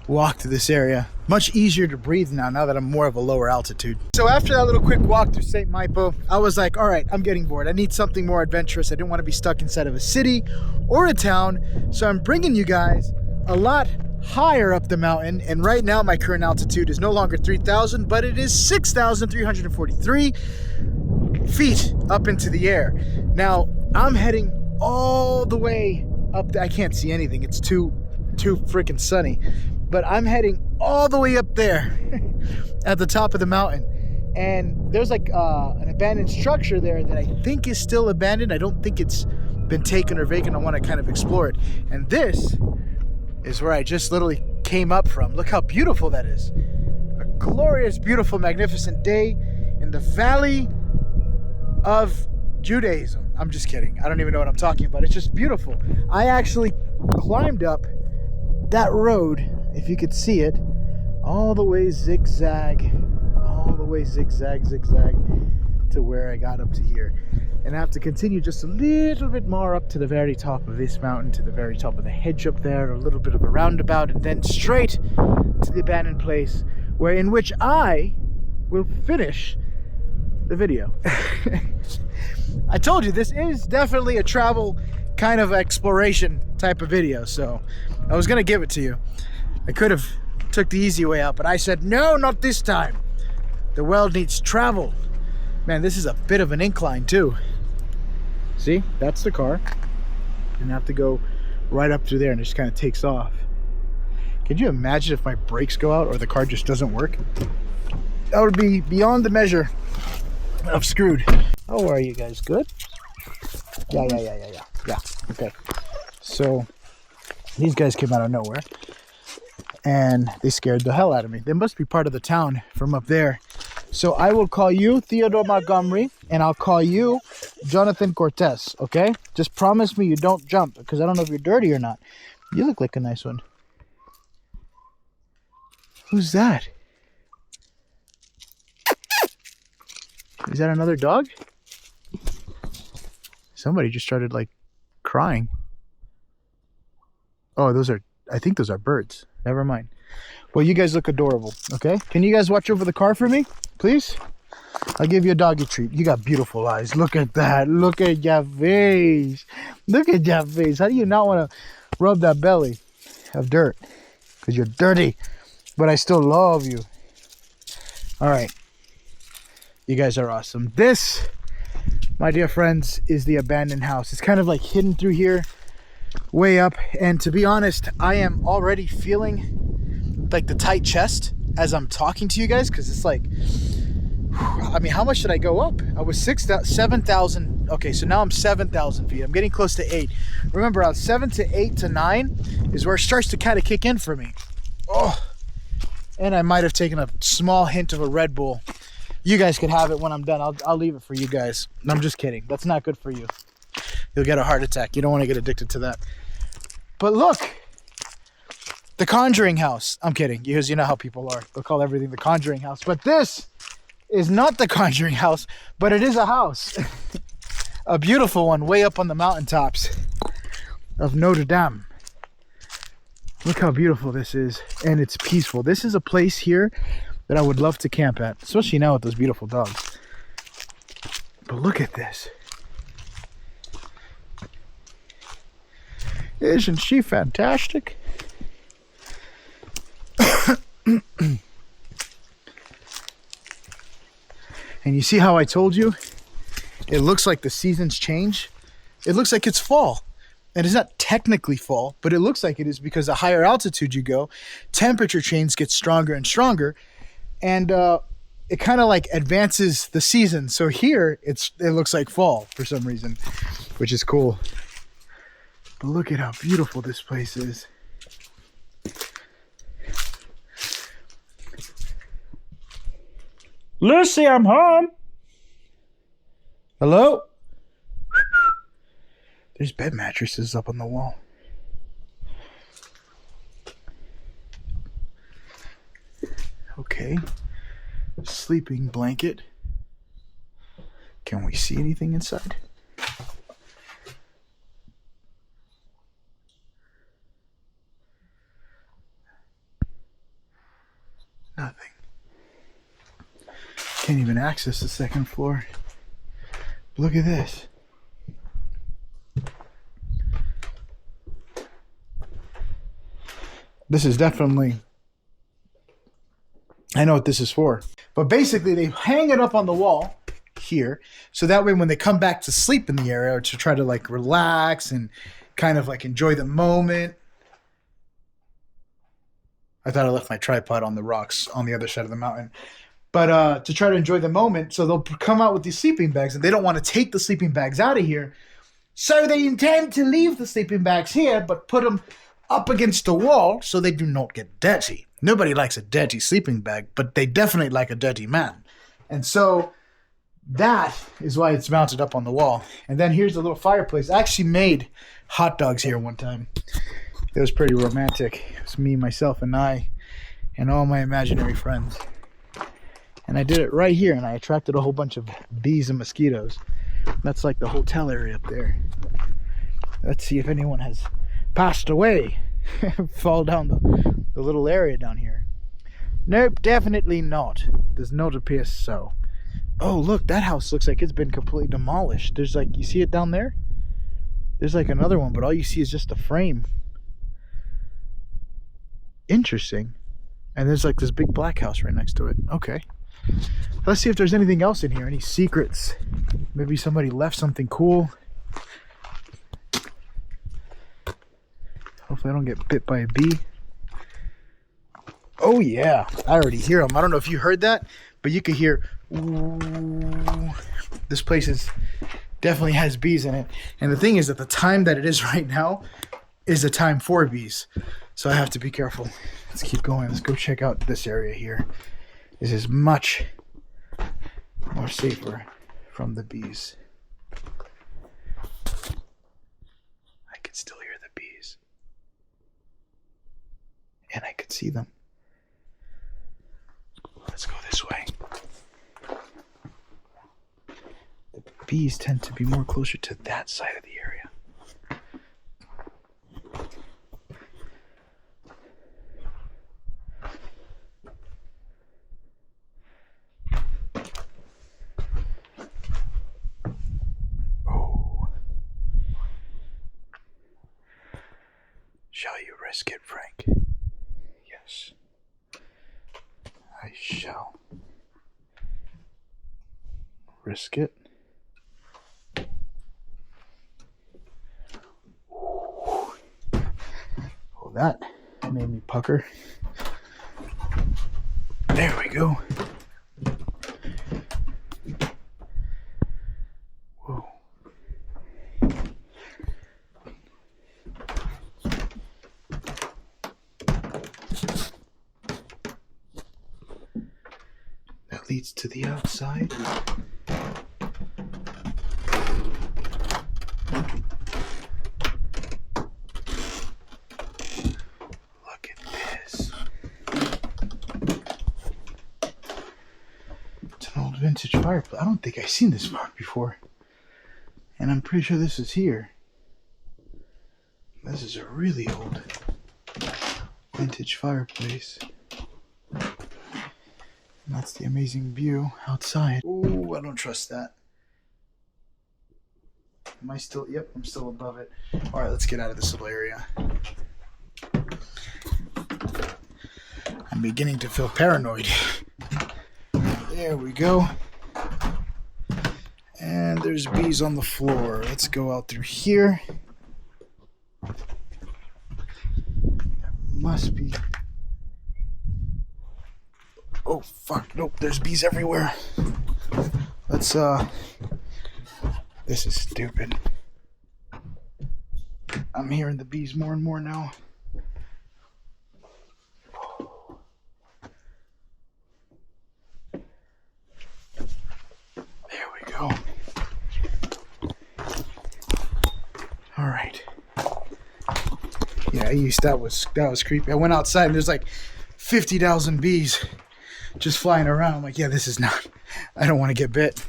walk to this area. Much easier to breathe now that I'm more of a lower altitude. So after that little quick walk through St. Mipo, I was like, all right, I'm getting bored. I need something more adventurous. I didn't want to be stuck inside of a city or a town. So I'm bringing you guys a lot higher up the mountain. And right now my current altitude is no longer 3,000, but it is 6,343 feet up into the air. Now I'm heading all the way up. I can't see anything. It's too freaking sunny. But I'm heading all the way up there at the top of the mountain. And there's like an abandoned structure there that I think is still abandoned. I don't think it's been taken or vacant. I want to kind of explore it. And this is where I just literally came up from. Look how beautiful that is. A glorious, beautiful, magnificent day in the Valley of Judaism. I'm just kidding. I don't even know what I'm talking about. It's just beautiful. I actually climbed up that road, if you could see it, all the way zigzag to where I got up to here. And I have to continue just a little bit more up to the very top of this mountain, to the very top of the hedge up there, a little bit of a roundabout, and then straight to the abandoned place in which I will finish the video. I told you, this is definitely a travel kind of exploration type of video, so I was gonna give it to you. I could have took the easy way out, but I said no, not this time. The world needs travel. Man, this is a bit of an incline too. See, that's the car, and I have to go right up through there, and it just kind of takes off. Could you imagine if my brakes go out or the car just doesn't work? That would be beyond the measure of screwed. How are you guys? Good? Yeah. Okay. So these guys came out of nowhere and they scared the hell out of me. They must be part of the town from up there. So I will call you Theodore Montgomery and I'll call you Jonathan Cortez, okay? Just promise me you don't jump, because I don't know if you're dirty or not. You look like a nice one. Who's that? Is that another dog? Somebody just started like crying. Oh, I think those are birds. Never mind. Well, you guys look adorable, okay? Can you guys watch over the car for me, please? I'll give you a doggy treat. You got beautiful eyes. Look at that. Look at your face. Look at your face. How do you not want to rub that belly of dirt? Because you're dirty, but I still love you. All right. You guys are awesome. This, my dear friends, is the abandoned house. It's kind of like hidden through here, way up. And to be honest, I am already feeling like the tight chest as I'm talking to you guys, because it's like, I mean, how much did I go up? I was 7,000. Okay, so now I'm 7,000 feet. I'm getting close to 8. Remember, around 7 to 8 to 9 is where it starts to kind of kick in for me. Oh, and I might have taken a small hint of a Red Bull. You guys can have it when I'm done. I'll leave it for you guys. I'm just kidding. That's not good for you. You'll get a heart attack. You don't want to get addicted to that. But look, the Conjuring House. I'm kidding, because you know how people are. They'll call everything the Conjuring House. But this is not the Conjuring House, but it is a house. A beautiful one way up on the mountaintops of Notre Dame. Look how beautiful this is, and it's peaceful. This is a place here that I would love to camp at, especially now with those beautiful dogs. But look at this. Isn't she fantastic? And you see how I told you? It looks like the seasons change. It looks like it's fall. And it's not technically fall, but it looks like it is, because the higher altitude you go, temperature change gets stronger and stronger. And it kind of like advances the season. So here it looks like fall for some reason, which is cool. But look at how beautiful this place is. Lucy, I'm home. Hello? There's bed mattresses up on the wall. Okay. Sleeping blanket. Can we see anything inside? Can't even access the second floor. Look at this. This is definitely, I know what this is for. But basically they hang it up on the wall here, so that way when they come back to sleep in the area or to try to like relax and kind of like enjoy the moment. I thought I left my tripod on the rocks on the other side of the mountain. But to try to enjoy the moment, so they'll come out with these sleeping bags, and they don't want to take the sleeping bags out of here. So they intend to leave the sleeping bags here, but put them up against the wall so they do not get dirty. Nobody likes a dirty sleeping bag, but they definitely like a dirty man. And so that is why it's mounted up on the wall. And then here's a little fireplace. I actually made hot dogs here one time. It was pretty romantic. It was me, myself, and I, and all my imaginary friends. And I did it right here, and I attracted a whole bunch of bees and mosquitoes. That's like the hotel area up there. Let's see if anyone has passed away. Fall down the little area down here. Nope, definitely not. Does not appear so. Oh, look, that house looks like it's been completely demolished. There's like, you see it down there? There's like another one, but all you see is just a frame. Interesting. And there's like this big black house right next to it. Okay. Let's see if there's anything else in here. Any secrets? Maybe somebody left something cool. Hopefully I don't get bit by a bee. Oh yeah, I already hear them. I don't know if you heard that, but you could hear, ooh. This place definitely has bees in it. And the thing is that the time that it is right now is a time for bees. So I have to be careful. Let's keep going. Let's go check out this area here. This is much more safer from the bees. I can still hear the bees. And I could see them. Let's go this way. The bees tend to be more closer to that side of the area. Shall you risk it, Frank? Yes. I shall risk it. Oh, that made me pucker. There we go. Whoa. That leads to the outside. Look at this. It's an old vintage fireplace. I don't think I've seen this mark before. And I'm pretty sure this is here. This is a really old vintage fireplace. And that's the amazing view outside. Ooh, I don't trust that. Am I still? Yep, I'm still above it. All right, let's get out of this little area. I'm beginning to feel paranoid. There we go. And there's bees on the floor. Let's go out through here. There must be. Oh, fuck. Nope, there's bees everywhere. Let's, this is stupid. I'm hearing the bees more and more now. There we go. All right. Yeah, that was creepy. I went outside and there's like 50,000 bees just flying around. I'm like, yeah, this is not, I don't want to get bit.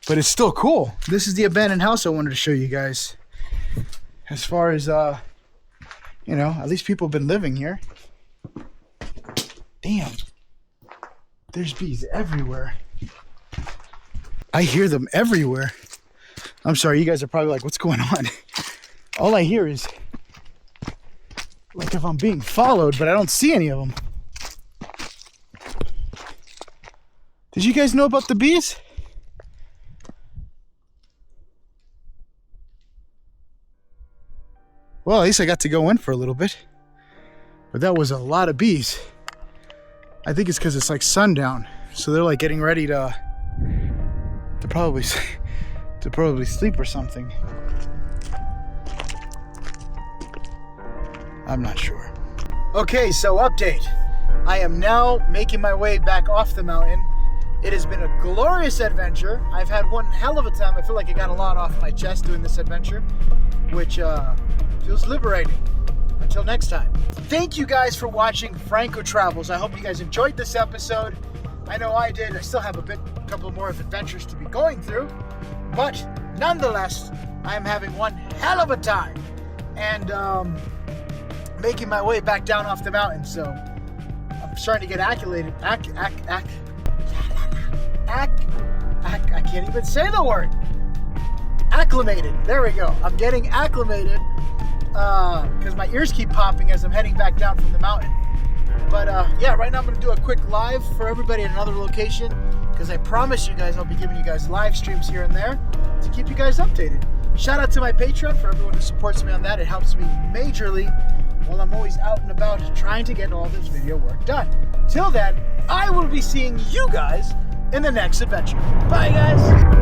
But it's still cool. This is the abandoned house I wanted to show you guys. As far as, you know, at least people have been living here. Damn. There's bees everywhere. I hear them everywhere. I'm sorry, you guys are probably like, what's going on? All I hear is like if I'm being followed, but I don't see any of them. Did you guys know about the bees? Well, at least I got to go in for a little bit. But that was a lot of bees. I think it's because it's like sundown. So they're like getting ready to probably sleep or something. I'm not sure. Okay, so update. I am now making my way back off the mountain. It has been a glorious adventure. I've had one hell of a time. I feel like I got a lot off my chest doing this adventure, which feels liberating. Until next time. Thank you guys for watching Franco Travels. I hope you guys enjoyed this episode. I know I did. I still have a couple more of adventures to be going through, but nonetheless, I am having one hell of a time and making my way back down off the mountain. So I'm starting to get acclimated. I can't even say the word. Acclimated. There we go. I'm getting acclimated because my ears keep popping as I'm heading back down from the mountain. But yeah, right now I'm going to do a quick live for everybody at another location because I promise you guys I'll be giving you guys live streams here and there to keep you guys updated. Shout out to my Patreon for everyone who supports me on that. It helps me majorly while I'm always out and about trying to get all this video work done. Till then, I will be seeing you guys in the next adventure. Bye, guys.